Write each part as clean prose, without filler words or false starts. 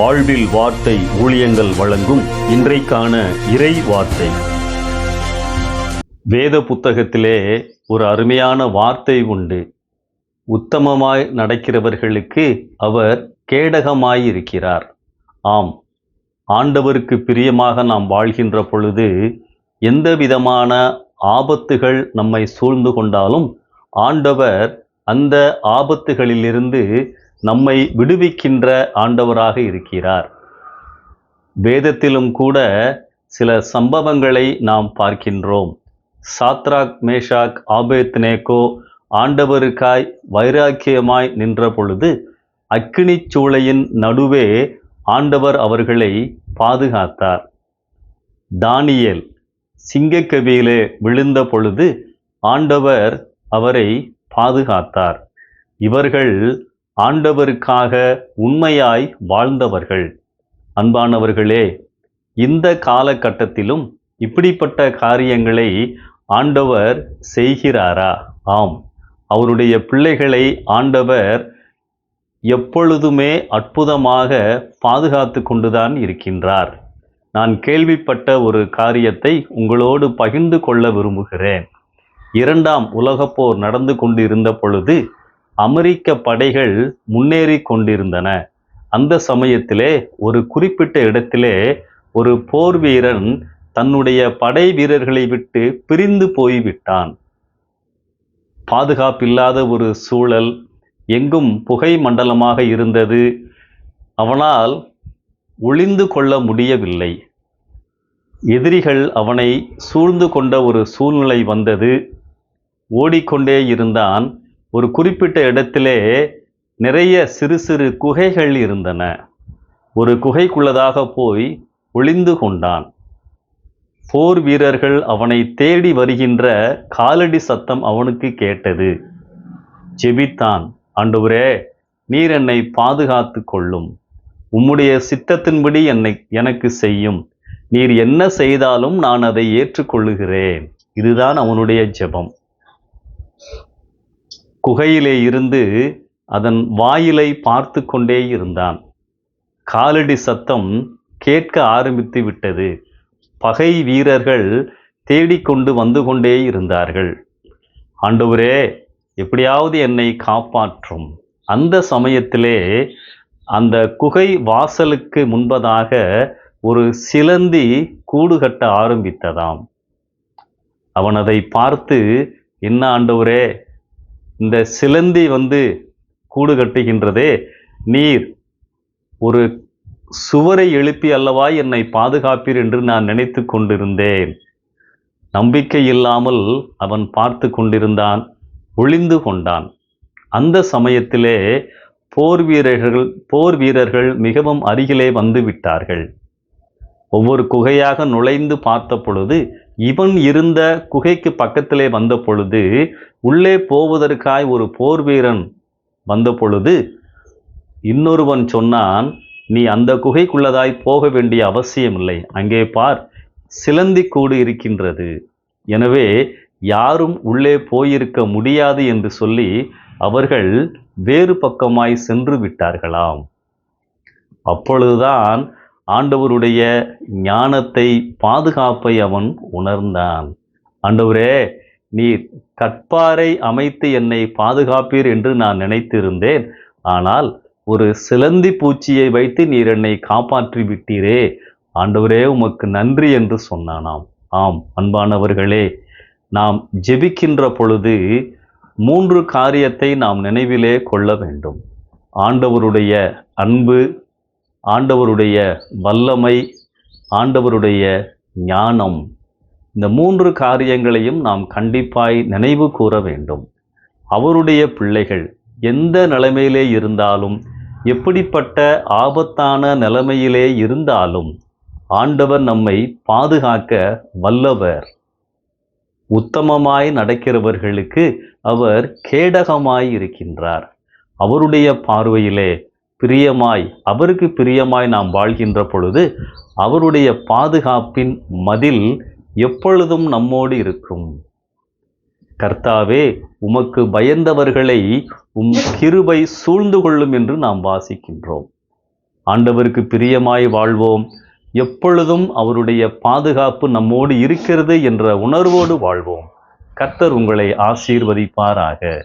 வாழ்வில் வார்த்தை ஊழியங்கள் வழங்கும் இன்றைக்கான இறை வார்த்தை. வேத புத்தகத்திலே ஒரு அருமையான வார்த்தை உண்டு. உத்தமமாய் நடக்கிறவர்களுக்கு அவர் கேடகமாயிருக்கிறார். ஆம், ஆண்டவருக்கு பிரியமாக நாம் வாழ்கின்ற பொழுது எந்த விதமான ஆபத்துகள் நம்மை சூழ்ந்து கொண்டாலும் ஆண்டவர் அந்த ஆபத்துகளிலிருந்து நம்மை விடுவிக்கின்ற ஆண்டவராக இருக்கிறார். வேதத்திலும் கூட சில சம்பவங்களை நாம் பார்க்கின்றோம். சாத்ராக், மேஷாக், ஆபேத்நேகோ ஆண்டவருக்காய் வைராக்கியமாய் நின்ற பொழுது அக்கினி சூளையின் நடுவே ஆண்டவர் அவர்களை பாதுகாத்தார். தானியேல் சிங்கக்கவியிலே விழுந்த பொழுது ஆண்டவர் அவரை பாதுகாத்தார். இவர்கள் ஆண்டவருக்காக உண்மையாய் வாழ்ந்தவர்கள். அன்பானவர்களே, இந்த காலகட்டத்திலும் இப்படிப்பட்ட காரியங்களை ஆண்டவர் செய்கிறாரா? ஆம், அவருடைய பிள்ளைகளை ஆண்டவர் எப்பொழுதுமே அற்புதமாக பாதுகாத்து கொண்டுதான் இருக்கின்றார். நான் கேள்விப்பட்ட ஒரு காரியத்தை உங்களோடு பகிர்ந்து கொள்ள விரும்புகிறேன். 2ஆம் உலகப் போர் நடந்து கொண்டிருந்த பொழுது அமெரிக்க படைகள் முன்னேறி கொண்டிருந்தன. அந்த சமயத்திலே ஒரு குறிப்பிட்ட இடத்திலே ஒரு போர் வீரன் தன்னுடைய படை வீரர்களை விட்டு பிரிந்து போய்விட்டான். பாதுகாப்பில்லாத ஒரு சூழல், எங்கும் புகை மண்டலமாக இருந்தது. அவனால் ஒளிந்து கொள்ள முடியவில்லை. எதிரிகள் அவனை சூழ்ந்து கொண்ட ஒரு சூழ்நிலை வந்தது. ஓடிக்கொண்டே இருந்தான். ஒரு குறிப்பிட்ட இடத்திலே நிறைய சிறு சிறு குகைகள் இருந்தன. ஒரு குகைக்குள்ளதாக போய் ஒளிந்து கொண்டான். போர் வீரர்கள் அவனை தேடி வருகின்ற காலடி சத்தம் அவனுக்கு கேட்டது. ஜெபித்தான். ஆண்டவரே, நீர் என்னை பாதுகாத்து கொள்ளும். உம்முடைய சித்தத்தின்படி எனக்கு செய்யும். நீர் என்ன செய்தாலும் நான் அதை ஏற்றுக்கொள்ளுகிறேன். இதுதான் அவனுடைய ஜெபம். குகையிலே இருந்து அதன் வாயிலை பார்த்து கொண்டே இருந்தான். காலடி சத்தம் கேட்க ஆரம்பித்து விட்டது. பகை வீரர்கள் தேடிக்கொண்டு வந்து கொண்டே இருந்தார்கள். ஆண்டவரே, எப்படியாவது என்னை காப்பாற்றும். அந்த சமயத்திலே அந்த குகை வாசலுக்கு முன்பதாக ஒரு சிலந்தி கூடு கட்ட ஆரம்பித்ததாம். அவன் அதை பார்த்து, என்ன ஆண்டவரே, இந்த சிலந்தி கூடு கட்டுகின்றதே, நீர் ஒரு சுவரை எழுப்பி அல்லவா என்னை பாதுகாப்பீர் என்று நான் நினைத்து கொண்டிருந்தேன். நம்பிக்கை இல்லாமல் அவன் பார்த்து கொண்டிருந்தான். ஒளிந்து கொண்டான். அந்த சமயத்திலே போர் வீரர்கள் மிகவும் அருகிலே வந்து விட்டார்கள். ஒவ்வொரு குகையாக நுழைந்து பார்த்த பொழுது, இவன் இருந்த குகைக்கு பக்கத்திலே வந்த பொழுது, உள்ளே போவதற்காய் ஒரு போர் வீரன் வந்த பொழுது இன்னொருவன் சொன்னான், நீ அந்த குகைக்குள்ளதாய் போக வேண்டிய அவசியமில்லை. அங்கே பார், சிலந்தி கூடு இருக்கின்றது. எனவே யாரும் உள்ளே போயிருக்க முடியாது என்று சொல்லி அவர்கள் வேறு பக்கமாய் சென்று விட்டார்களாம். அப்பொழுதுதான் ஆண்டவருடைய ஞானத்தை, பாதுகாப்பை அவன் உணர்ந்தான். ஆண்டவரே, நீர் கற்பாரை அமைத்து என்னை பாதுகாப்பீர் என்று நான் நினைத்திருந்தேன். ஆனால் ஒரு சிலந்தி பூச்சியை வைத்து நீர் என்னை காப்பாற்றி விட்டீரே. ஆண்டவரே, உமக்கு நன்றி என்று சொன்னானாம். ஆம், அன்பானவர்களே, நாம் ஜெபிக்கின்ற பொழுது 3 காரியத்தை நாம் நினைவிலே கொள்ள வேண்டும். ஆண்டவருடைய அன்பு, ஆண்டவருடைய வல்லமை, ஆண்டவருடைய ஞானம். இந்த 3 காரியங்களையும் நாம் கண்டிப்பாய் நினைவு கூற வேண்டும். அவருடைய பிள்ளைகள் எந்த நிலைமையிலே இருந்தாலும், எப்படிப்பட்ட ஆபத்தான நிலைமையிலே இருந்தாலும் ஆண்டவர் நம்மை பாதுகாக்க வல்லவர். உத்தமமாய் நடக்கிறவர்களுக்கு அவர் கேடகமாய் இருக்கின்றார். அவருடைய பார்வையிலே அவருக்கு பிரியமாய் நாம் வாழ்கின்ற பொழுது அவருடைய பாதுகாப்பின் மதில் எப்பொழுதும் நம்மோடு இருக்கும். கர்த்தாவே, உமக்கு பயந்தவர்களை கிருபை சூழ்ந்து கொள்ளும் என்று நாம் வாசிக்கின்றோம். ஆண்டவருக்கு பிரியமாய் வாழ்வோம். எப்பொழுதும் அவருடைய பாதுகாப்பு நம்மோடு இருக்கிறது என்ற உணர்வோடு வாழ்வோம். கர்த்தர் உங்களை ஆசீர்வதிப்பாராக.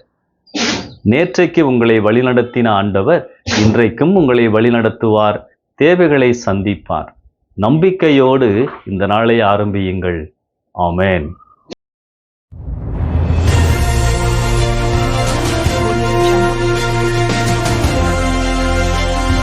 நேற்றைக்கு உங்களை வழிநடத்தின ஆண்டவர் இன்றைக்கும் உங்களை வழிநடத்துவார். தேவைகளை சந்திப்பார். நம்பிக்கையோடு இந்த நாளை ஆரம்பியுங்கள். ஆமென்.